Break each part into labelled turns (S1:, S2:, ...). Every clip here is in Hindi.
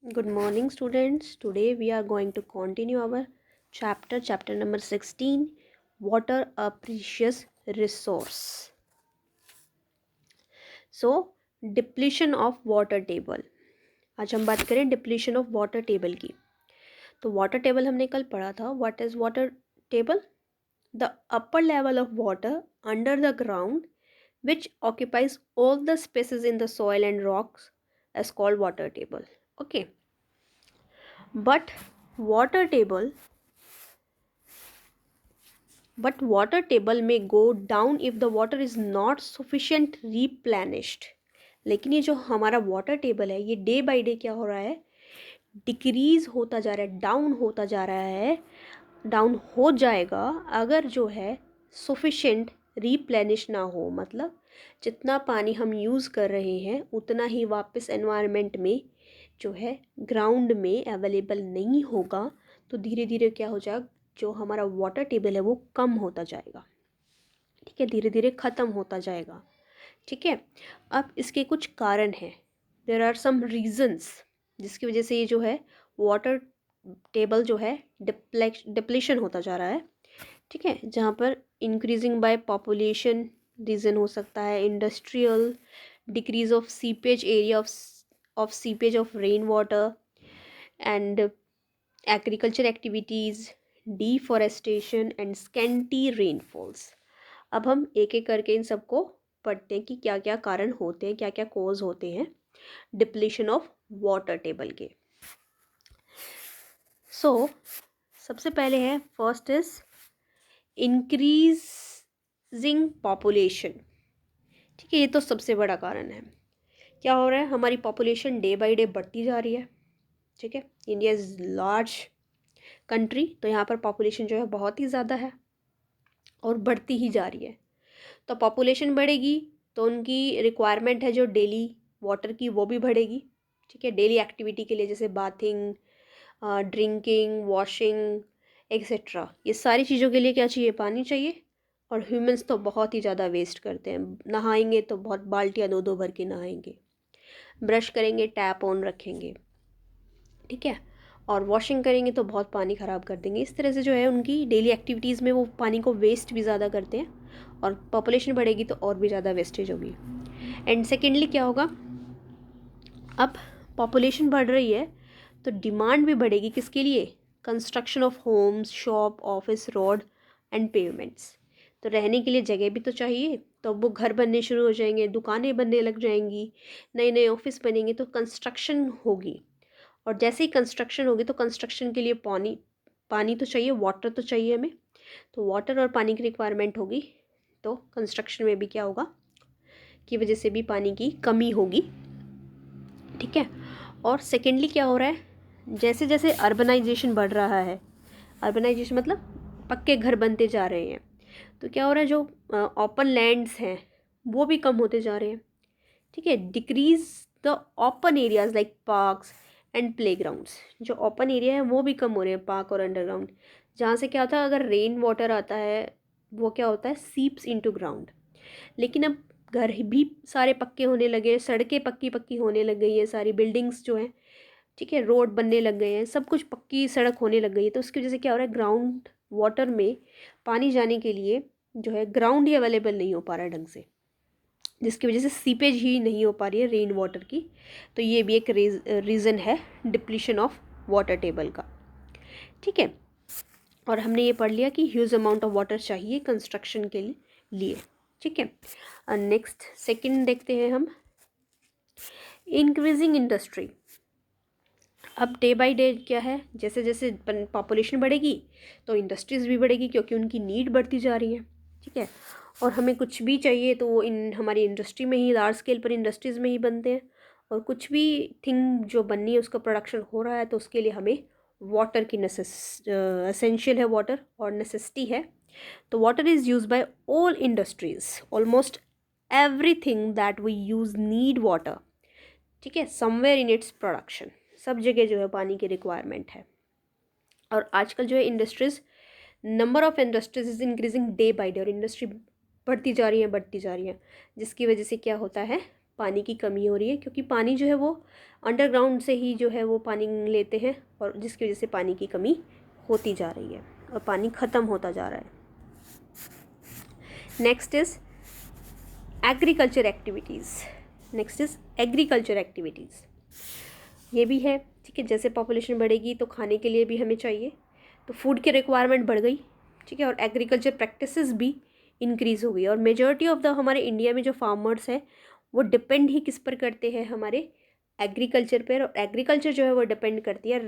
S1: Good morning, students. Today we are going to continue our chapter number 16, Water a Precious Resource. So, depletion of water table. आज हम बात करें डिप्लीशन ऑफ वाटर टेबल की. तो वाटर टेबल हमने कल पढ़ा था. What is water table? The upper level of water under the ground which occupies all the spaces in the soil and rocks is called water table. Okay. But water table may go down if the water is not sufficient replenished. लेकिन ये जो हमारा वाटर टेबल है ये डे बाय डे क्या हो रहा है, डिक्रीज होता जा रहा है, डाउन होता जा रहा है, डाउन हो जाएगा अगर जो है सफिशेंट रिप्लेनिश ना हो. मतलब जितना पानी हम यूज़ कर रहे हैं उतना ही वापस एनवायरनमेंट में जो है ग्राउंड में अवेलेबल नहीं होगा. तो धीरे धीरे क्या हो जाएगा, जो हमारा वाटर टेबल है वो कम होता जाएगा. ठीक है, धीरे धीरे ख़त्म होता जाएगा. ठीक है, अब इसके कुछ कारण हैं. देयर आर सम रीजंस जिसकी वजह से ये जो है वाटर टेबल जो है डिप्लीशन होता जा रहा है. ठीक है, जहाँ पर इंक्रीजिंग बाय पॉपुलेशन रीज़न हो सकता है, industrial, decrease of seepage area of seepage of rain water and agriculture activities, deforestation and scanty rainfalls. अब हम एक एक करके इन सबको पढ़ते हैं कि क्या क्या कारण होते हैं, क्या क्या कॉज होते हैं डिप्लीशन ऑफ वाटर टेबल के. सो सबसे पहले है, फर्स्ट इज इंक्रीजिंग पॉपुलेशन. ठीक है, ये तो सबसे बड़ा कारण है. क्या हो रहा है, हमारी पॉपुलेशन डे बाय डे बढ़ती जा रही है. ठीक है, इंडिया इज़ लार्ज कंट्री, तो यहाँ पर पॉपुलेशन जो है बहुत ही ज़्यादा है और बढ़ती ही जा रही है. तो पॉपुलेशन बढ़ेगी तो उनकी रिक्वायरमेंट है जो डेली वाटर की वो भी बढ़ेगी. ठीक है, डेली एक्टिविटी के लिए जैसे बाथिंग, ड्रिंकिंग, वॉशिंग एक्सेट्रा, ये सारी चीज़ों के लिए क्या चाहिए, पानी चाहिए. और ह्यूमंस तो बहुत ही ज़्यादा वेस्ट करते हैं. नहाएंगे तो बहुत बाल्टियाँ दो दो भर के नहाएंगे, ब्रश करेंगे टैप ऑन रखेंगे. ठीक है, और वॉशिंग करेंगे तो बहुत पानी ख़राब कर देंगे. इस तरह से जो है उनकी डेली एक्टिविटीज़ में वो पानी को वेस्ट भी ज़्यादा करते हैं. और पॉपुलेशन बढ़ेगी तो और भी ज़्यादा वेस्टेज होगी. एंड सेकेंडली क्या होगा, अब पॉपुलेशन बढ़ रही है तो डिमांड भी बढ़ेगी. किसके लिए? Construction of homes, shop, office, road and pavements. तो रहने के लिए जगह भी तो चाहिए. तो वो घर बनने शुरू हो जाएंगे, दुकानें बनने लग जाएंगी, नए नए ऑफिस बनेंगे, तो कंस्ट्रक्शन होगी. और जैसे ही कंस्ट्रक्शन होगी तो कंस्ट्रक्शन के लिए पानी तो चाहिए, वाटर तो चाहिए हमें. तो वाटर और पानी की रिक्वायरमेंट होगी. तो कंस्ट्रक्शन में भी क्या होगा, की वजह से भी पानी की कमी होगी. ठीक है, और सेकेंडली क्या हो रहा है, जैसे जैसे अर्बनाइजेशन बढ़ रहा है, अर्बनाइजेशन मतलब पक्के घर बनते जा रहे हैं, तो क्या हो रहा है, जो ओपन लैंड्स हैं वो भी कम होते जा रहे हैं. ठीक है, decrease the open areas like parks and playgrounds. जो ओपन एरिया है वो भी कम हो रहे हैं, पार्क और अंडरग्राउंड. जहाँ से क्या होता है, अगर रेन वाटर आता है वो क्या होता है, सीप्स इनटू ग्राउंड. लेकिन अब घर भी सारे पक्के होने लगे, सड़कें पक्की पक्की होने लग गई हैं, सारी बिल्डिंग्स जो हैं, ठीक है, रोड बनने लग गए हैं, सब कुछ पक्की सड़क होने लग गई है. तो उसकी वजह से क्या हो रहा है, ग्राउंड वाटर में पानी जाने के लिए जो है ग्राउंड ही अवेलेबल नहीं हो पा रहा है ढंग से, जिसकी वजह से सीपेज ही नहीं हो पा रही है रेन वाटर की. तो ये भी एक रीज़न है डिप्लीशन ऑफ वाटर टेबल का. ठीक है, और हमने ये पढ़ लिया कि ह्यूज अमाउंट ऑफ वाटर चाहिए कंस्ट्रक्शन के लिए. ठीक है, नेक्स्ट सेकंड देखते हैं हम, इंक्रीजिंग इंडस्ट्री. अब डे बाय डे क्या है, जैसे जैसे पॉपुलेशन बढ़ेगी तो इंडस्ट्रीज़ भी बढ़ेगी क्योंकि उनकी नीड बढ़ती जा रही है. ठीक है, और हमें कुछ भी चाहिए तो वो हमारी इंडस्ट्री में ही, लार्ज स्केल पर इंडस्ट्रीज़ में ही बनते हैं. और कुछ भी थिंग जो बननी है उसका प्रोडक्शन हो रहा है तो उसके लिए हमें वाटर की एसेंशियल है, वाटर और नेसेसिटी है. तो water is use by all industries, almost everything that we use need water. ठीक है, समवेयर इन इट्स प्रोडक्शन, सब जगह जो है पानी की रिक्वायरमेंट है. और आजकल जो है industries, number of industries is increasing day by day, और इंडस्ट्री बढ़ती जा रही है, जिसकी वजह से क्या होता है, पानी की कमी हो रही है, क्योंकि पानी जो है वो अंडरग्राउंड से ही जो है वो पानी लेते हैं, और जिसकी वजह से पानी की कमी होती जा रही है और पानी ख़त्म होता जा रहा है। Next is agriculture activities. ये भी है, ठीक है। जैसे पॉपुलेशन बढ़ेगी तो खाने के लिए भी हमें चाहिए, तो फूड की रिक्वायरमेंट बढ़ गई, ठीक है। और एग्रीकल्चर प्रैक्टिसेस भी इंक्रीज़ हो गई, और मेजॉरिटी ऑफ द हमारे इंडिया में जो फार्मर्स हैं वो डिपेंड ही किस पर करते हैं, हमारे एग्रीकल्चर पर। और एग्रीकल्चर जो है वो डिपेंड करती है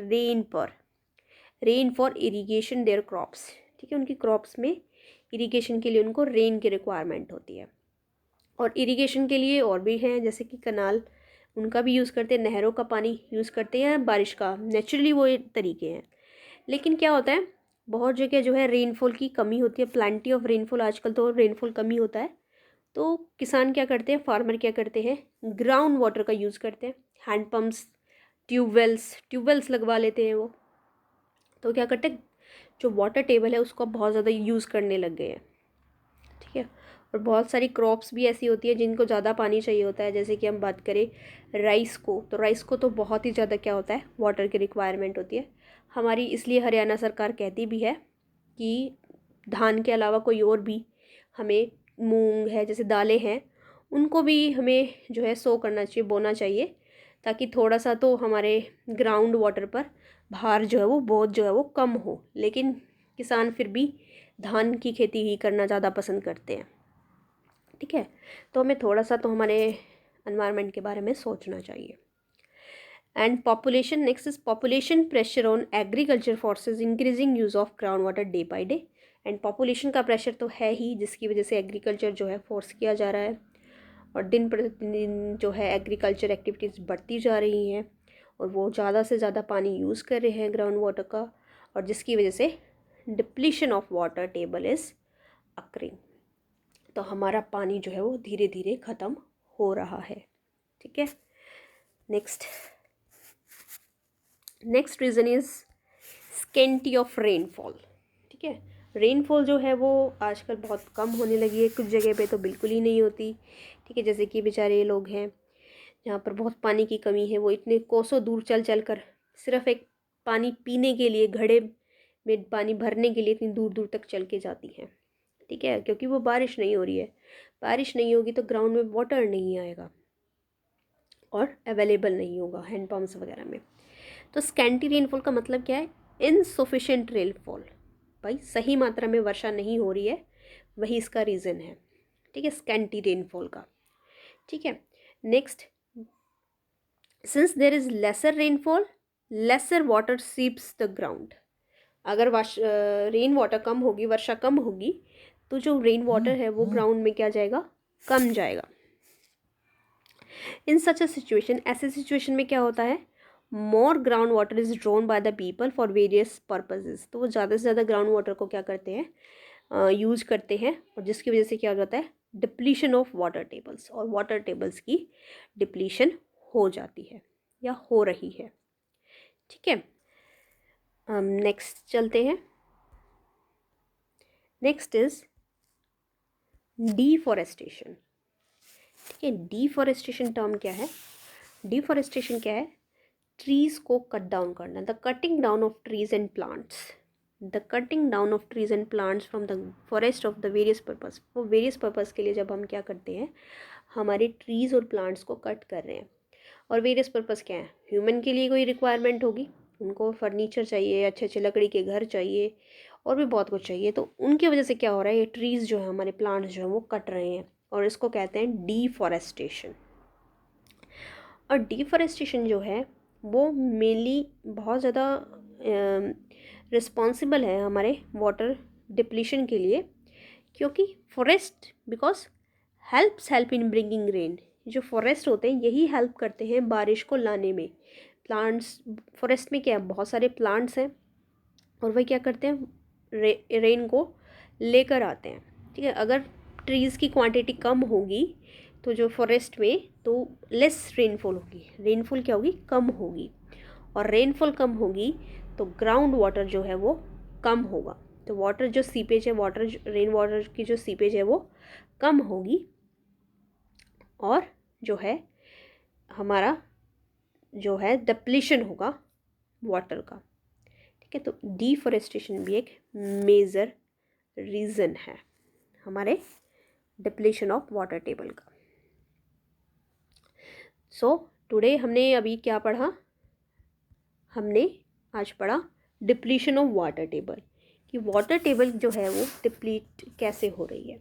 S1: rain for irrigation there crops, ठीक है। उनकी क्रॉप्स में इरीगेशन के लिए उनको रेन की रिक्वायरमेंट होती है। और इरीगेशन के लिए और भी हैं, जैसे कि कनाल, उनका भी यूज़ करते हैं, नहरों का पानी यूज़ करते हैं, बारिश का, नेचुरली वो तरीके हैं। लेकिन क्या होता है, बहुत जगह जो है रेनफॉल की कमी होती है, प्लेंटी ऑफ रेनफॉल, आजकल तो रेनफॉल कमी होता है, तो किसान क्या करते हैं, फार्मर क्या करते हैं, ग्राउंड वाटर का यूज़ करते हैं, हैंड पम्प्स, ट्यूबवेल्स लगवा लेते हैं वो। तो क्या करते हैं, जो वाटर टेबल है उसको बहुत ज़्यादा यूज़ करने लग गए हैं, ठीक है। और बहुत सारी क्रॉप्स भी ऐसी होती है जिनको ज़्यादा पानी चाहिए होता है, जैसे कि हम बात करें राइस को तो बहुत ही ज़्यादा क्या होता है, वाटर की रिक्वायरमेंट होती है हमारी। इसलिए हरियाणा सरकार कहती भी है कि धान के अलावा कोई और भी हमें, मूंग है, जैसे दालें हैं, उनको भी हमें जो है सो करना चाहिए, बोना चाहिए, ताकि थोड़ा सा तो हमारे ग्राउंड वाटर पर भार जो है वो बोझ जो है वो कम हो। लेकिन किसान फिर भी धान की खेती ही करना ज़्यादा पसंद करते हैं, ठीक है। तो हमें थोड़ा सा तो हमारे एनवायरनमेंट के बारे में सोचना चाहिए। And population, next is population pressure on agriculture forces increasing use of ground water day by day. And population का प्रेशर तो है ही, जिसकी वजह से एग्रीकल्चर जो है फोर्स किया जा रहा है, और दिन प्रतिदिन जो है एग्रीकल्चर एक्टिविटीज़ बढ़ती जा रही हैं, और वो ज़्यादा से ज़्यादा पानी यूज़ कर रहे हैं ग्राउंड वाटर का, और जिसकी वजह से depletion of water table is occurring. तो हमारा पानी जो है वो धीरे धीरे ख़त्म हो रहा है, ठीक है। Next reason is scanty of rainfall, ठीक है। रेनफॉल जो है वो आजकल बहुत कम होने लगी है, कुछ जगह पे तो बिल्कुल ही नहीं होती, ठीक है। जैसे कि बेचारे लोग हैं जहाँ पर बहुत पानी की कमी है, वो इतने कोसों दूर चल कर सिर्फ एक पानी पीने के लिए, घड़े में पानी भरने के लिए इतनी दूर दूर तक चल के जाती हैं, ठीक है, क्योंकि वो बारिश नहीं हो रही है। बारिश नहीं होगी तो ग्राउंड में वाटर नहीं आएगा और अवेलेबल नहीं होगा हैंड पम्प्स वगैरह में। तो स्कैंटी रेनफॉल का मतलब क्या है, इनसफिशिएंट रेनफॉल, भाई सही मात्रा में वर्षा नहीं हो रही है, वही इसका रीज़न है, ठीक है, स्कैंटी रेनफॉल का, ठीक है। Next, since there is lesser rainfall, lesser water seeps the ground. अगर रेन वाटर कम होगी, वर्षा कम होगी, तो जो रेन वाटर है वो ग्राउंड में क्या जाएगा, कम जाएगा। इन सच अ सिचुएशन, ऐसे सिचुएशन में क्या होता है, more ground water is drawn by the people for various purposes. तो वो ज़्यादा से ज़्यादा ग्राउंड वाटर को क्या करते हैं, यूज़ करते हैं, और जिसकी वजह से क्या हो जाता है, डिप्लीशन ऑफ वाटर टेबल्स, और वाटर टेबल्स की डिप्लीशन हो जाती है या हो रही है, ठीक है। नेक्स्ट चलते हैं। नेक्स्ट इज डिफॉरेस्टेशन, ठीक है। डिफॉरेस्टेशन टर्म क्या है, डिफॉरेस्टेशन क्या है, ट्रीज़ को कट डाउन करना, the cutting down of trees and plants, the cutting down of trees and plants from the forest of the various purpose. वो वेरियस पर्पस के लिए जब हम क्या करते हैं, हमारे ट्रीज़ और प्लांट्स को कट कर रहे हैं। और वेरियस पर्पस क्या है, ह्यूमन के लिए कोई रिक्वायरमेंट होगी, उनको फर्नीचर चाहिए, अच्छे अच्छे लकड़ी के घर चाहिए, और भी बहुत कुछ चाहिए, तो उनकी वजह से क्या हो रहा है, ये ट्रीज़ जो है, हमारे प्लांट्स जो हैं वो कट रहे हैं, और इसको कहते हैं डिफॉरेस्टेशन। और डिफॉरेस्टेशन जो है वो मेनली बहुत ज़्यादा रिस्पॉन्सिबल है हमारे वाटर डिप्लीशन के लिए, क्योंकि forest because help in bringing rain, जो फॉरेस्ट होते हैं यही हेल्प करते हैं बारिश को लाने में। प्लांट्स, फॉरेस्ट में क्या है, बहुत सारे प्लांट्स हैं, और वही क्या करते हैं, रेन को लेकर आते हैं, ठीक है। अगर ट्रीज़ की क्वांटिटी कम होगी तो जो फॉरेस्ट में तो लेस रेनफॉल होगी, रेनफॉल क्या होगी, कम होगी, और रेनफॉल कम होगी तो ग्राउंड वाटर जो है वो कम होगा, तो वाटर जो सीपेज है, वाटर रेन वाटर की जो सीपेज है वो कम होगी, और जो है हमारा जो है डिप्लीशन होगा वाटर का। ठीक है, तो डिफॉरेस्टेशन भी एक मेजर रीज़न है हमारे डिप्लीशन ऑफ वाटर टेबल का। सो टुडे हमने अभी क्या पढ़ा, हमने आज पढ़ा डिप्लीशन ऑफ वाटर टेबल, कि वाटर टेबल जो है वो डिप्लीट कैसे हो रही है।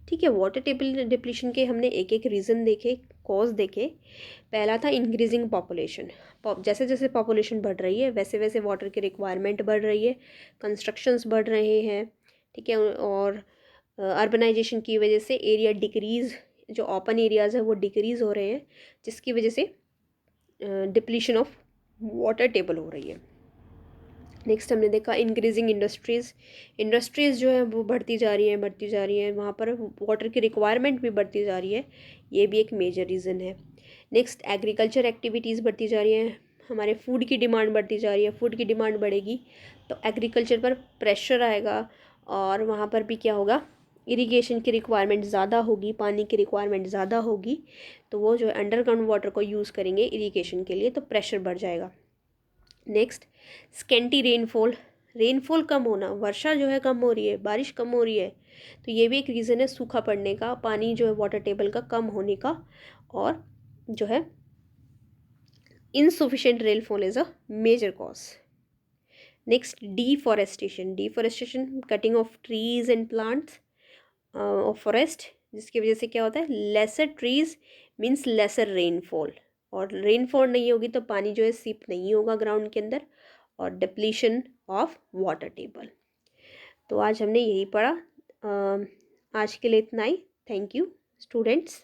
S1: ठीक है, वाटर टेबल डिप्लीशन के हमने एक एक रीज़न देखे, कॉज देखे। पहला था इंक्रीजिंग पॉपुलेशन, जैसे जैसे पॉपुलेशन बढ़ रही है वैसे वैसे वाटर की रिक्वायरमेंट बढ़ रही है, कंस्ट्रक्शंस बढ़ रहे हैं। ठीक है, और अर्बनाइजेशन की वजह से एरिया डिक्रीज़, जो ओपन एरियाज़ है वो डिक्रीज़ हो रहे हैं, जिसकी वजह से डिप्लीशन ऑफ वाटर टेबल हो रही है। नेक्स्ट हमने देखा इंक्रीजिंग इंडस्ट्रीज़ जो है वो बढ़ती जा रही हैं, वहाँ पर वाटर की रिक्वायरमेंट भी बढ़ती जा रही है, ये भी एक मेजर रीज़न है। नेक्स्ट एग्रीकल्चर एक्टिविटीज़ बढ़ती जा रही हैं, हमारे फूड की डिमांड बढ़ती जा रही है, फूड की डिमांड बढ़ेगी तो एग्रीकल्चर पर प्रेशर आएगा, और वहाँ पर भी क्या होगा, इरिगेशन की रिक्वायरमेंट ज़्यादा होगी, पानी की रिक्वायरमेंट ज़्यादा होगी, तो वो जो अंडरग्राउंड वाटर को यूज़ करेंगे इरिगेशन के लिए, तो प्रेशर बढ़ जाएगा। नेक्स्ट स्केंटी रेनफॉल कम होना, वर्षा जो है कम हो रही है, बारिश कम हो रही है, तो ये भी एक रीज़न है सूखा पड़ने का, पानी जो है वाटर टेबल का कम होने का, और जो है insufficient rainfall is a major cause. Next deforestation cutting of trees and plants of forest, जिसकी वजह से क्या होता है, lesser trees means lesser rainfall, और रेनफॉल नहीं होगी तो पानी जो है सीप नहीं होगा ग्राउंड के अंदर, और डिप्लीशन ऑफ वाटर टेबल। तो आज हमने यही पढ़ा, आज के लिए इतना ही। Thank you students.